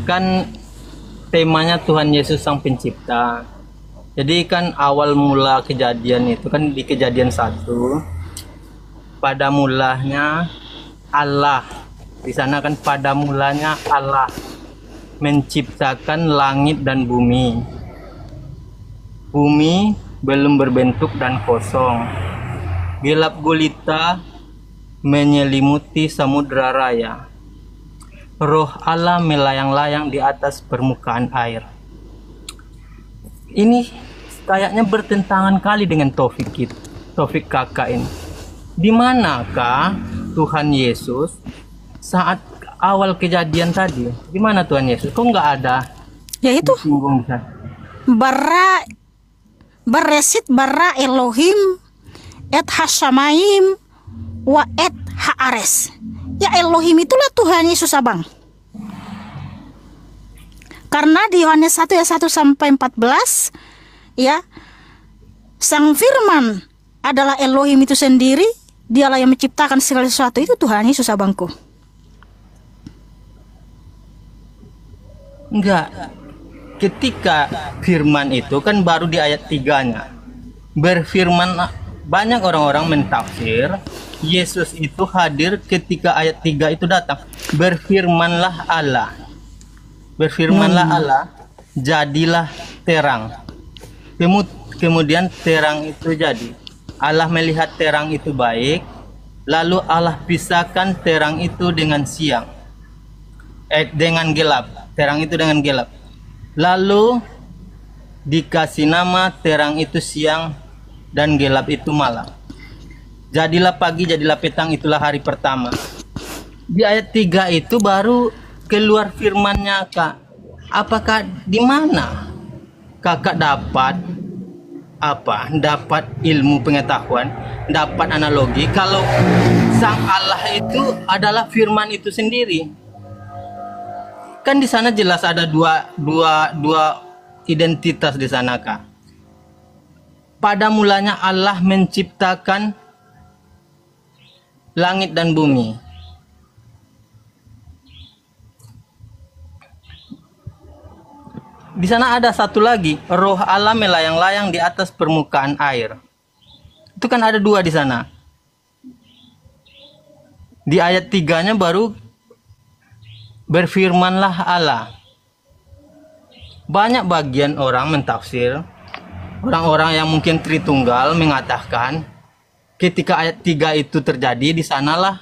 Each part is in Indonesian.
Kan temanya Tuhan Yesus Sang Pencipta. Jadi kan awal mula kejadian itu kan di Kejadian 1. Pada mulanya Allah. Di sana kan pada mulanya Allah menciptakan langit dan bumi. Bumi belum berbentuk dan kosong. Gelap gulita menyelimuti samudra raya. Roh Allah melayang-layang di atas permukaan air. Ini kayaknya bertentangan kali dengan topik kakak ini. Di manakah Tuhan Yesus saat awal kejadian tadi? Di mana Tuhan Yesus? Kok nggak ada? Yaitu Beresit bara Elohim et Hasamaim wa et Haares. Ya Elohim itulah Tuhan Yesus abang. Karena di Yohanes 1 ayat 1 sampai 14 ya, Sang Firman adalah Elohim itu sendiri, dialah yang menciptakan segala sesuatu, itu Tuhan Yesus abangku. Enggak. Ketika firman itu kan baru di ayat 3-nya. Berfirman, banyak orang-orang mentafsir Yesus itu hadir ketika ayat 3 itu datang. Berfirmanlah Allah. Berfirmanlah Allah, jadilah terang. Kemudian terang itu jadi. Allah melihat terang itu baik, lalu Allah pisahkan terang itu dengan siang. Dengan gelap. Terang itu dengan gelap. Lalu dikasih nama terang itu siang dan gelap itu malam. Jadilah pagi, jadilah petang, itulah hari pertama. Di ayat 3 itu baru keluar firmannya, Kak. Apakah di mana Kakak dapat apa? Dapat ilmu pengetahuan, dapat analogi kalau Sang Allah itu adalah firman itu sendiri. Kan di sana jelas ada dua identitas di sana, Kak. Pada mulanya Allah menciptakan langit dan bumi. Di sana ada satu lagi, roh Allah melayang-layang di atas permukaan air. Itu kan ada dua di sana. Di ayat 3-nya baru berfirmanlah Allah. Banyak bagian orang mentafsir, orang-orang yang mungkin Tritunggal mengatakan ketika ayat 3 itu terjadi, di sanalah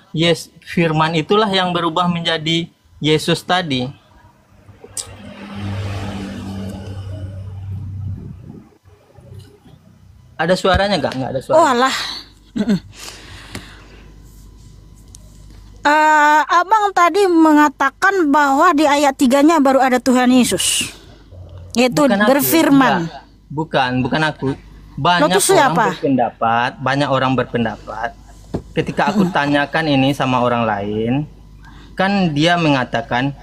firman itulah yang berubah menjadi Yesus tadi. Ada suaranya nggak? Nggak ada suara. Oh alah. Abang tadi mengatakan bahwa di ayat 3-nya baru ada Tuhan Yesus, yaitu Bukan berfirman. Bukan aku. Banyak orang berpendapat. Ketika aku tanyakan ini sama orang lain, kan dia mengatakan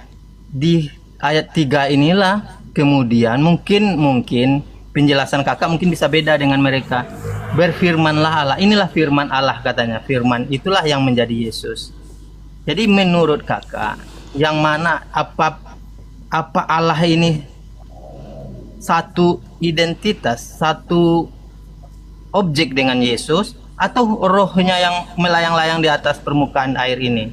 di ayat 3 inilah kemudian mungkin penjelasan kakak mungkin bisa beda dengan mereka. Berfirmanlah Allah, inilah firman Allah katanya. Firman itulah yang menjadi Yesus. Jadi menurut kakak, yang mana apa Allah ini satu identitas, satu objek dengan Yesus, atau rohnya yang melayang-layang di atas permukaan air ini?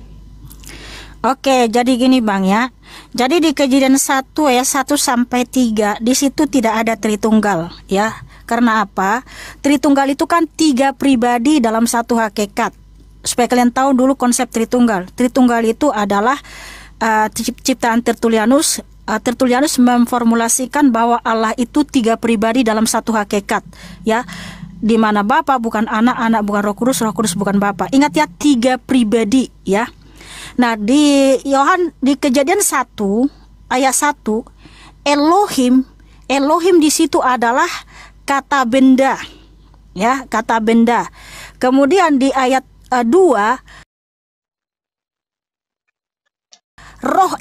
Oke, jadi gini Bang ya. Jadi di Kejadian 1 ya 1 sampai 3 di situ tidak ada Tritunggal ya. Karena apa? Tritunggal itu kan 3 pribadi dalam satu hakikat. Supaya kalian tahu dulu konsep Tritunggal. Tritunggal itu adalah ciptaan Tertullianus. Tertullianus memformulasikan bahwa Allah itu 3 pribadi dalam satu hakikat ya. Di mana Bapa bukan anak, anak bukan Roh Kudus bukan Bapa. Ingat ya, 3 pribadi ya. Nah, di Kejadian 1 ayat 1, Elohim di situ adalah kata benda. Ya, kata benda. Kemudian di ayat 2, roh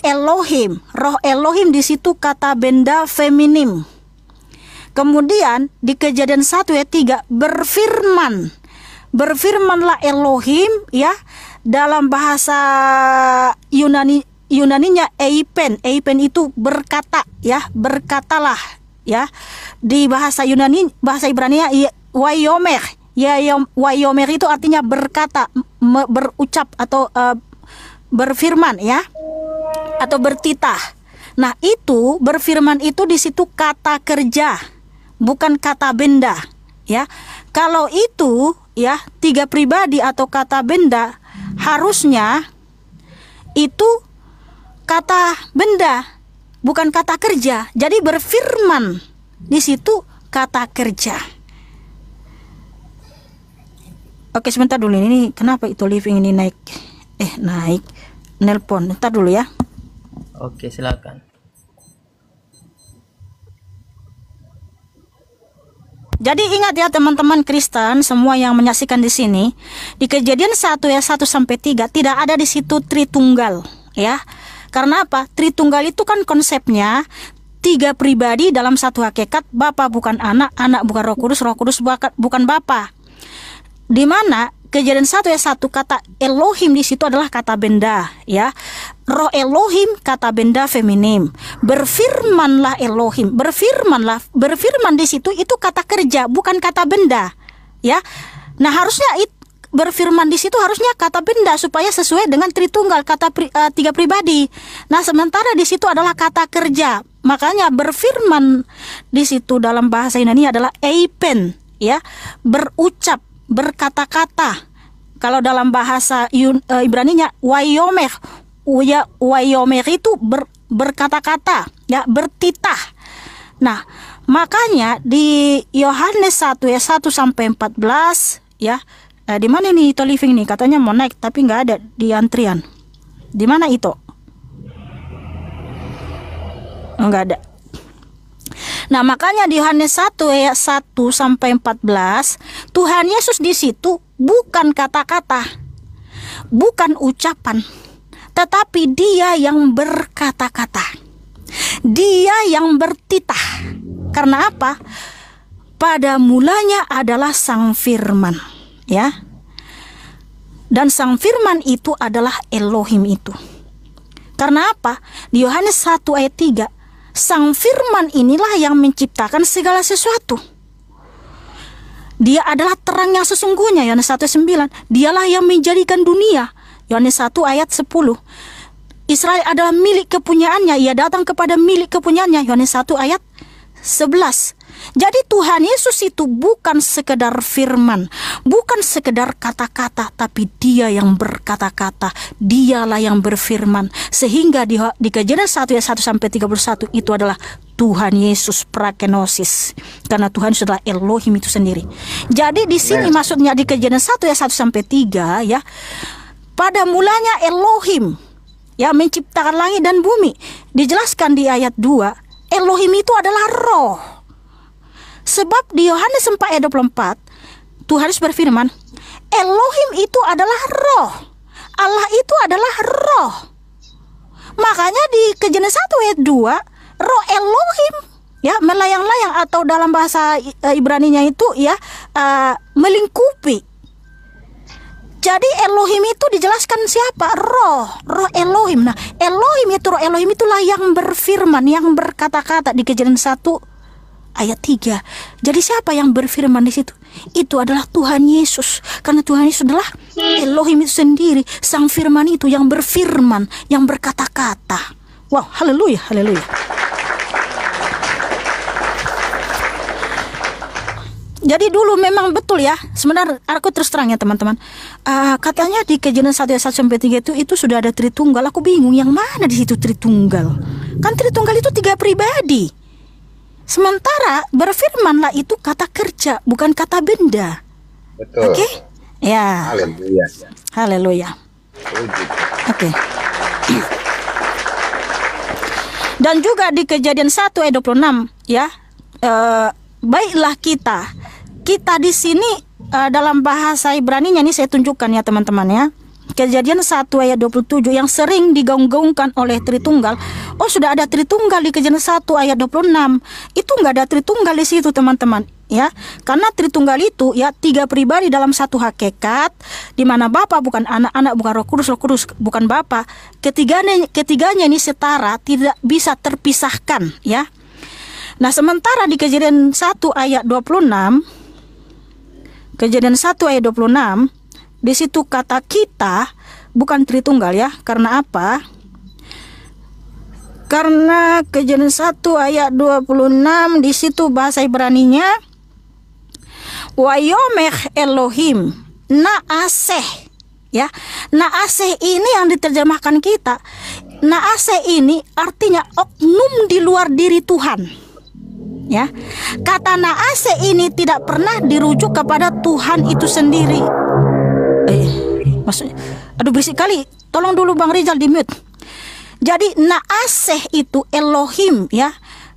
Elohim di situ kata benda feminim. Kemudian di Kejadian 1 ayat 3 berfirmanlah Elohim ya. Dalam bahasa Yunaninya eipen. Eipen itu berkata, ya, berkatalah, ya. Di bahasa Yunani, bahasa Ibrani wayomer. Ya, wayomer itu artinya berkata, berucap atau berfirman, ya, atau bertitah. Nah, itu berfirman itu di situ kata kerja, bukan kata benda, ya. Kalau itu, ya, tiga pribadi atau kata benda, harusnya itu kata benda, bukan kata kerja. Jadi berfirman di situ kata kerja. Oke, sebentar dulu, ini kenapa itu living ini naik? Naik nelpon. Ntar dulu ya. Oke, silakan. Jadi ingat ya teman-teman Kristen semua yang menyaksikan di sini, di Kejadian 1 ayat 1 sampai 3 tidak ada di situ Tritunggal, ya. Karena apa? Tritunggal itu kan konsepnya tiga pribadi dalam satu hakikat, Bapa bukan anak, anak bukan Roh Kudus bukan Bapa. Di mana Kejadian 1 ayat 1 kata Elohim di situ adalah kata benda, ya. Roh Elohim kata benda feminim. Berfirmanlah Elohim, berfirman di situ itu kata kerja, bukan kata benda, ya. Nah, harusnya berfirman di situ harusnya kata benda supaya sesuai dengan Tritunggal, kata tiga pribadi. Nah, sementara di situ adalah kata kerja. Makanya berfirman di situ dalam bahasa Yunani adalah eipen, ya, berucap, berkata-kata. Kalau dalam bahasa Ibraninya wayomer, wayomer itu berkata-kata, ya, bertitah. Nah, makanya di Yohanes 1 ayat 1 sampai 14, ya. Di mana nih Ito Living nih? Katanya mau naik tapi nggak ada di antrian. Di mana itu? Nggak ada. Nah, makanya di Yohanes 1 ayat 1 sampai 14, Tuhan Yesus di situ bukan kata-kata, bukan ucapan, tetapi Dia yang berkata-kata. Dia yang bertitah. Karena apa? Pada mulanya adalah Sang Firman, ya. Dan Sang Firman itu adalah Elohim itu. Karena apa? Di Yohanes 1 ayat 3, Sang Firman inilah yang menciptakan segala sesuatu. Dia adalah terang yang sesungguhnya, Yohanes 1 ayat 9. Dialah yang menjadikan dunia, Yohanes 1 ayat 10. Israel adalah milik kepunyaannya, ia datang kepada milik kepunyaannya, Yohanes 1 ayat 11. Jadi Tuhan Yesus itu bukan sekedar firman, bukan sekedar kata-kata, tapi Dia yang berkata-kata, Dialah yang berfirman. Sehingga di Kejadian 1 ayat 1 sampai 31 itu adalah Tuhan Yesus prakenosis. Karena Tuhan Yesus adalah Elohim itu sendiri. Jadi di sini maksudnya di Kejadian 1 ayat 1 sampai 3, ya. Pada mulanya Elohim, ya, menciptakan langit dan bumi. Dijelaskan di ayat 2, Elohim itu adalah roh. Sebab di Yohanes 4 ayat 24, Tuhan Yesus berfirman, Elohim itu adalah roh. Allah itu adalah roh. Makanya di Kejadian 1 ayat 2, roh Elohim, ya, melayang-layang, atau dalam bahasa Ibraninya itu, ya, melingkupi. Jadi Elohim itu dijelaskan siapa? Roh Elohim. Nah, Elohim itu, roh Elohim itulah yang berfirman, yang berkata-kata di Kejadian 1 ayat 3. Jadi siapa yang berfirman di situ? Itu adalah Tuhan Yesus. Karena Tuhan Yesus adalah Elohim itu sendiri, Sang Firman itu yang berfirman, yang berkata-kata. Wow, haleluya, haleluya. Jadi dulu memang betul, ya. Sebenarnya aku terus terang ya teman-teman. Katanya di Kejadian 1 ayat 1 sampai 3 itu sudah ada Tritunggal. Aku bingung yang mana di situ Tritunggal. Kan Tritunggal itu tiga pribadi. Sementara berfirmanlah itu kata kerja, bukan kata benda. Betul. Oke? Ya. Haleluya. Haleluya. Oke. Dan juga di Kejadian 1 ayat 26, ya. Baiklah kita di sini dalam bahasa Ibraninya ini saya tunjukkan ya teman-teman, ya. Kejadian 1 ayat 27 yang sering digaung-gaungkan oleh Tritunggal. Oh, sudah ada Tritunggal di Kejadian 1 ayat 26. Itu enggak ada Tritunggal di situ, teman-teman. ya. Karena Tritunggal itu ya 3 pribadi dalam satu hakikat, di mana Bapa bukan anak, anak bukan Roh Kudus bukan Bapa. Ketiganya ini setara, tidak bisa terpisahkan ya. Nah, sementara di Kejadian 1 ayat 26, Kejadian 1 ayat 26, di situ kata kita bukan Tritunggal ya. Karena apa? Karena Kejadian 1 ayat 26 di situ bahasa Ibraninya Wayomech Elohim Naaseh ya. Naaseh ini yang diterjemahkan kita. Naaseh ini artinya oknum di luar diri Tuhan. Ya. Kata naaseh ini tidak pernah dirujuk kepada Tuhan itu sendiri. Maksudnya, aduh berisik kali. Tolong dulu Bang Rizal di mute. Jadi naaseh itu Elohim ya.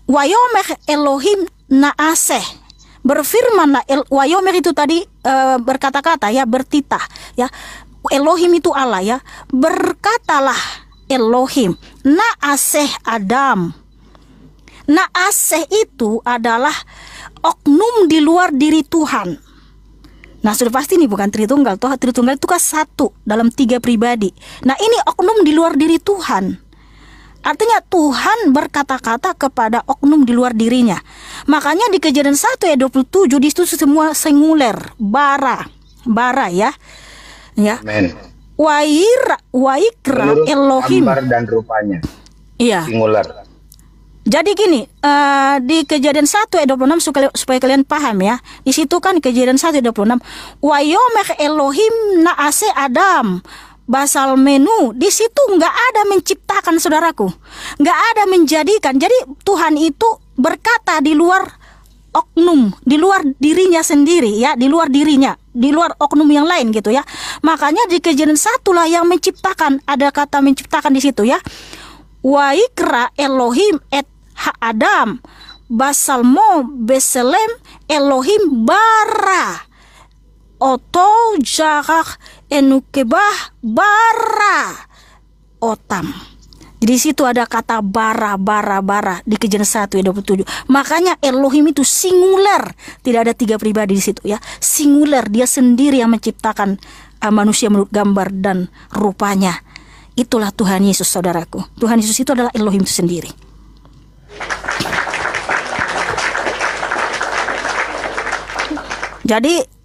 Wayomech Elohim naaseh. Berfirmanlah Wayomech itu tadi berkata-kata ya, bertitah ya. Elohim itu Allah ya. Berkatalah Elohim naaseh Adam. Naaseh itu adalah oknum di luar diri Tuhan. Nah, sudah pasti ini bukan Tritunggal. Tritunggal itu kan satu dalam 3 pribadi. Nah, ini oknum di luar diri Tuhan. Artinya Tuhan berkata-kata kepada oknum di luar dirinya. Makanya di Kejadian 1 ayat 27 di situ semua singuler, bara ya. Ya. Amen. Waikra Elohim. Gambar dan rupanya. Iya. Singular. Jadi gini, di Kejadian 1 ayat 26 supaya kalian paham ya. Di situ kan Kejadian 1 ayat 26, Wayomech Elohim naase Adam. Basal menu di situ nggak ada menciptakan, saudaraku, nggak ada menjadikan. Jadi Tuhan itu berkata di luar oknum, di luar dirinya sendiri ya, di luar dirinya, di luar oknum yang lain gitu ya. Makanya di Kejadian 1 lah yang menciptakan, ada kata menciptakan di situ ya. Waikra Elohim et ha Adam basalmo beselem Elohim bara oto jarak enukebah bara otam. Jadi situ ada kata bara di Kejadian 1 ayat 27. Makanya Elohim itu singular, tidak ada 3 pribadi di situ ya. Singular, dia sendiri yang menciptakan manusia menurut gambar dan rupanya. Itulah Tuhan Yesus, saudaraku. Tuhan Yesus itu adalah Elohim itu sendiri. Jadi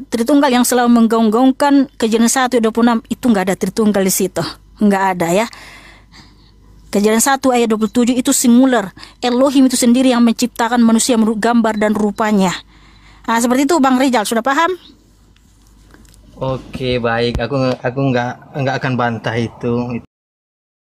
Tritunggal yang selalu menggaung-gaungkan Kejadian 1 ayat 26 itu nggak ada Tritunggal di situ, nggak ada ya. Kejadian 1 ayat 27 itu singular, Elohim itu sendiri yang menciptakan manusia menurut gambar dan rupanya. Nah, seperti itu Bang Rizal, sudah paham? Oke, baik. Aku nggak akan bantah itu.